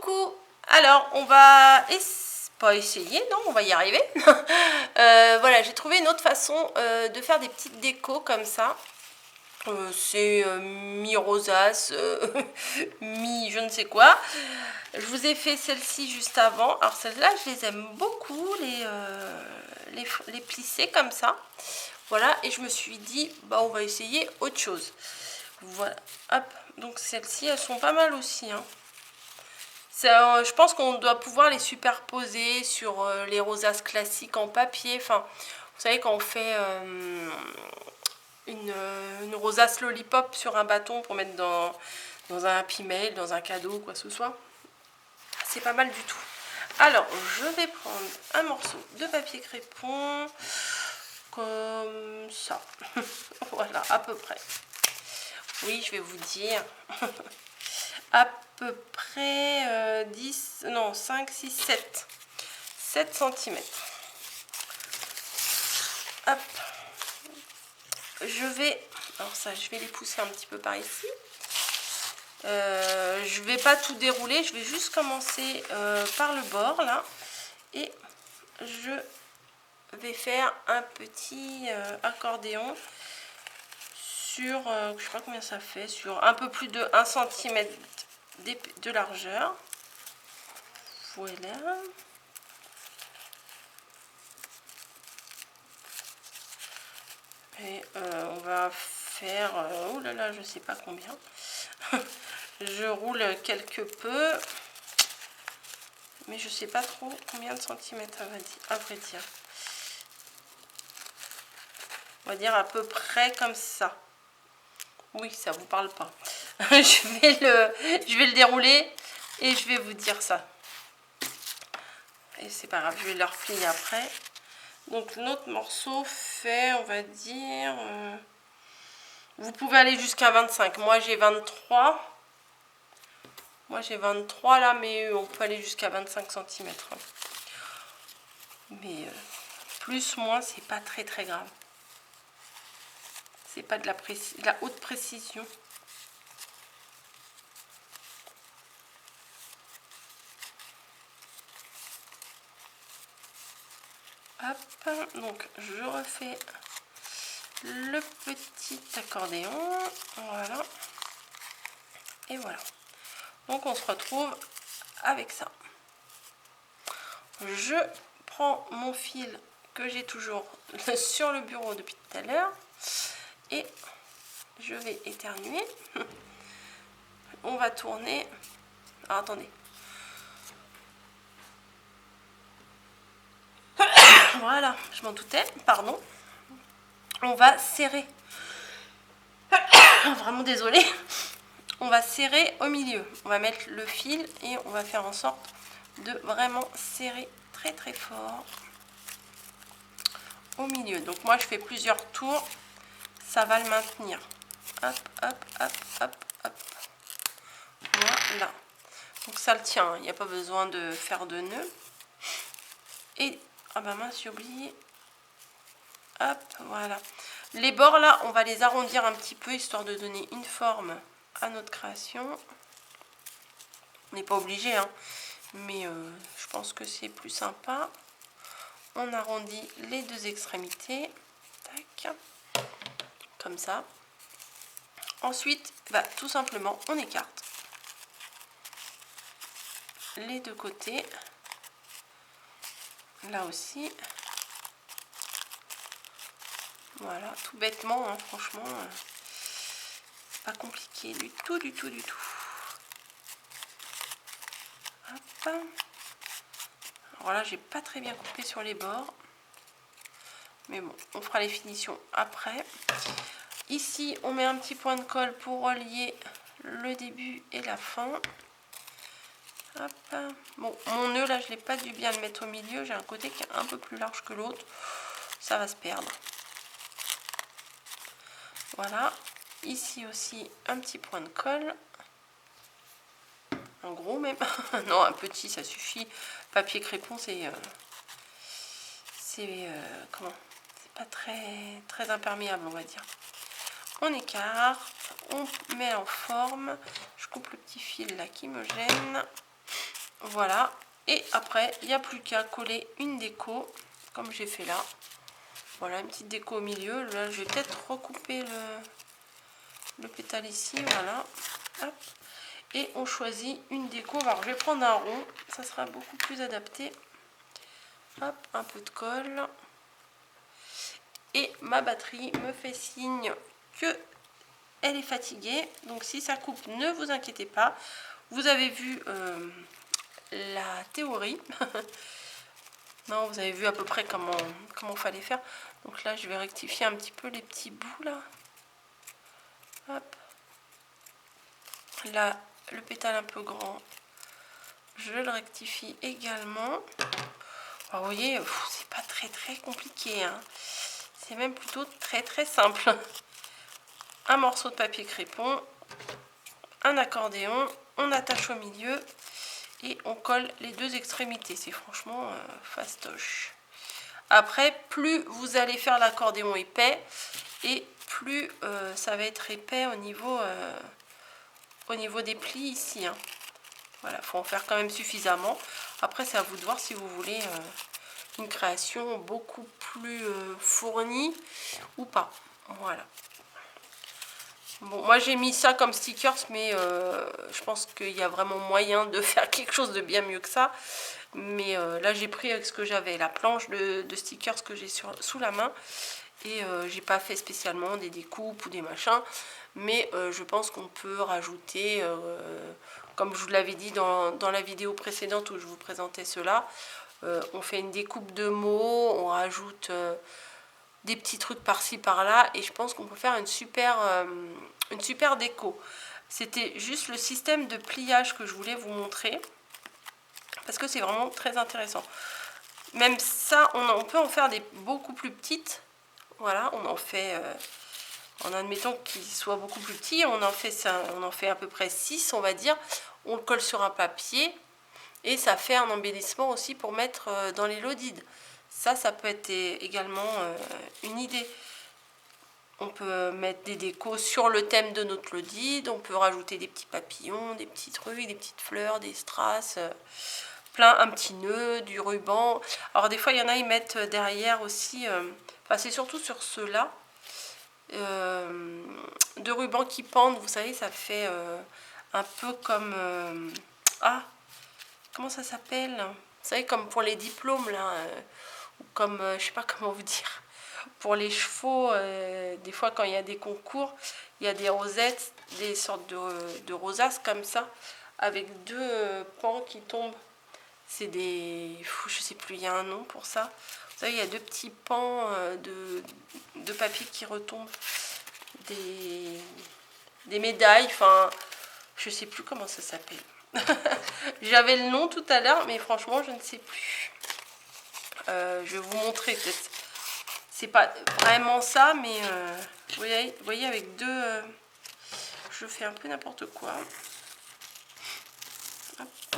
Coucou. Alors on va pas essayer, non, on va y arriver. Voilà, j'ai trouvé une autre façon de faire des petites décos comme ça. C'est mi-rosace, mi je ne sais quoi. Je vous ai fait celle-ci juste avant. Alors celle-là, je les aime beaucoup, les plisser comme ça. Voilà, et je me suis dit, bah on va essayer autre chose. Voilà, hop. Donc celles-ci, elles sont pas mal aussi, hein. Je pense qu'on doit pouvoir les superposer sur les rosaces classiques en papier. Enfin, vous savez, quand on fait une rosace lollipop sur un bâton pour mettre dans un happy mail, dans un cadeau, quoi que ce soit, c'est pas mal du tout. Alors, je vais prendre un morceau de papier crépon, comme ça. Voilà, à peu près. Oui, je vais vous dire. À peu près 10, non, 5, 6, 7 cm. Hop. Je vais, alors ça, je vais les pousser un petit peu par ici. Je vais pas tout dérouler, je vais juste commencer par le bord, là. Et je vais faire un petit accordéon sur, je sais pas combien ça fait, sur un peu plus de 1 cm de largeur. Voilà. Et on va faire, oh là là, je sais pas combien. Je roule quelque peu, mais je sais pas trop combien de centimètres à vrai dire. On va dire à peu près comme ça. Oui, ça vous parle pas. je vais le dérouler et je vais vous dire ça. Et c'est pas grave, je vais le replier après. Donc notre morceau fait, on va dire, vous pouvez aller jusqu'à 25. Moi j'ai 23. Moi j'ai 23 là, mais on peut aller jusqu'à 25 cm. Mais plus, moins, c'est pas très très grave. C'est pas de la haute précision. Hop, donc je refais le petit accordéon. Voilà. Et voilà. Donc on se retrouve avec ça. Je prends mon fil que j'ai toujours sur le bureau depuis tout à l'heure et je vais éternuer. On va tourner. Alors attendez. Voilà, je m'en doutais, pardon. On va serrer. Vraiment désolée. On va serrer au milieu. On va mettre le fil et on va faire en sorte de vraiment serrer très très fort au milieu. Donc moi je fais plusieurs tours, ça va le maintenir. Hop, hop, hop, hop, hop. Voilà. Donc ça le tient, il n'y a pas besoin de faire de nœud. Et, ah bah mince, j'ai oublié. Hop, voilà. Les bords là, on va les arrondir un petit peu, histoire de donner une forme à notre création. On n'est pas obligé, hein, mais je pense que c'est plus sympa. On arrondit les deux extrémités. Tac. Comme ça. Ensuite, bah, tout simplement, on écarte les deux côtés. Là aussi. Voilà, tout bêtement, hein, franchement, c'est pas compliqué du tout, du tout, du tout. Hop. Alors là, j'ai pas très bien coupé sur les bords. Mais bon, on fera les finitions après. Ici, on met un petit point de colle pour relier le début et la fin. Hop. Bon, mon nœud, là, je n'ai pas dû bien le mettre au milieu. J'ai un côté qui est un peu plus large que l'autre. Ça va se perdre. Voilà. Ici aussi, un petit point de colle. Un gros même. Non, un petit, ça suffit. Papier crépon, c'est comment? C'est pas très imperméable, on va dire. On écarte, on met en forme. Je coupe le petit fil là qui me gêne. Voilà. Et après, il n'y a plus qu'à coller une déco, comme j'ai fait là. Voilà, une petite déco au milieu. Là, je vais peut-être recouper le pétale ici. Voilà. Hop. Et on choisit une déco. Alors, je vais prendre un rond. Ça sera beaucoup plus adapté. Hop, un peu de colle. Et ma batterie me fait signe que elle est fatiguée. Donc, si ça coupe, ne vous inquiétez pas. Vous avez vu la théorie. Non, vous avez vu à peu près comment fallait faire. Donc là, je vais rectifier un petit peu les petits bouts là. Hop. Là, le pétale un peu grand, je le rectifie également. Alors, vous voyez, c'est pas très compliqué, hein. C'est même plutôt très simple. Un morceau de papier crépon, un accordéon, on attache au milieu et on colle les deux extrémités. C'est franchement fastoche. Après, plus vous allez faire l'accordéon épais et plus ça va être épais au niveau des plis ici, hein. Voilà, il faut en faire quand même suffisamment. Après, c'est à vous de voir si vous voulez une création beaucoup plus fournie ou pas. Voilà. Bon, moi j'ai mis ça comme stickers, mais je pense qu'il y a vraiment moyen de faire quelque chose de bien mieux que ça. Mais là j'ai pris avec ce que j'avais, la planche de stickers que j'ai sous la main. Et j'ai pas fait spécialement des découpes ou des machins. Mais je pense qu'on peut rajouter, comme je vous l'avais dit dans la vidéo précédente où je vous présentais cela, on fait une découpe de mots, on rajoute des petits trucs par-ci par-là. Et je pense qu'on peut faire une super déco. C'était juste le système de pliage que je voulais vous montrer. Parce que c'est vraiment très intéressant. Même ça, on peut en faire des beaucoup plus petites. Voilà, on en fait, en admettant qu'il soit beaucoup plus petit, on en fait à peu près 6, on va dire. On le colle sur un papier et ça fait un embellissement aussi pour mettre dans les lodides. Ça peut être également une idée. On peut mettre des décos sur le thème de notre lodide, on peut rajouter des petits papillons, des petits trucs, des petites fleurs, des strass, un petit nœud, du ruban. Alors des fois, il y en a, ils mettent derrière aussi, enfin c'est surtout sur ceux-là, de rubans qui pendent, vous savez, ça fait un peu comme, comment ça s'appelle? Vous savez, comme pour les diplômes, là, ou comme, je sais pas comment vous dire, pour les chevaux, des fois quand il y a des concours, il y a des rosettes, des sortes de rosaces comme ça, avec deux pans qui tombent. C'est des... je sais plus, il y a un nom pour ça. Vous savez, il y a deux petits pans de papier qui retombent. Des médailles, enfin, je sais plus comment ça s'appelle. J'avais le nom tout à l'heure, mais franchement, je ne sais plus. Je vais vous montrer peut-être. C'est pas vraiment ça, mais vous voyez avec deux... je fais un peu n'importe quoi. Hop.